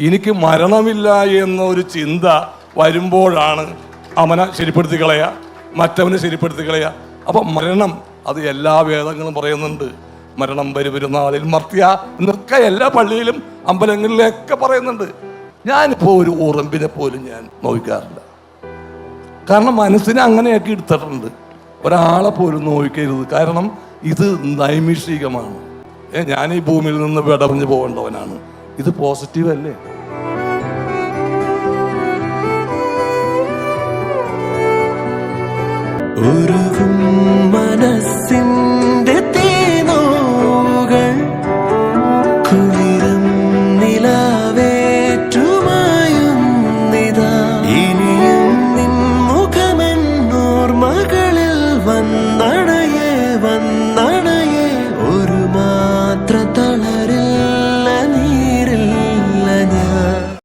എനിക്ക് മരണമില്ല എന്നൊരു ചിന്ത വരുമ്പോഴാണ് അവനെ ശരിപ്പെടുത്തി കളയുക, മറ്റവനെ ശരിപ്പെടുത്തി കളയുക. അപ്പം മരണം അത് എല്ലാ വേദങ്ങളും പറയുന്നുണ്ട്. മരണം വരുന്നാളിൽ മർത്യ എന്നൊക്കെ എല്ലാ പള്ളിയിലും അമ്പലങ്ങളിലൊക്കെ പറയുന്നുണ്ട്. ഞാനിപ്പോൾ ഒരു ഉറുമ്പിനെ പോലും ഞാൻ നോക്കാറില്ല. കാരണം മനസ്സിനെ അങ്ങനെയൊക്കെ എടുത്തിട്ടുണ്ട്. ഒരാളെ പോലും നോക്കരുത്. കാരണം ഇത് നൈമിഷികമാണ്. ഞാൻ ഈ ഭൂമിയിൽ നിന്ന് വിടർന്നു പോകേണ്ടവനാണ്. ഇത് പോസിറ്റീവ് അല്ലേ? മനസ്സിൻ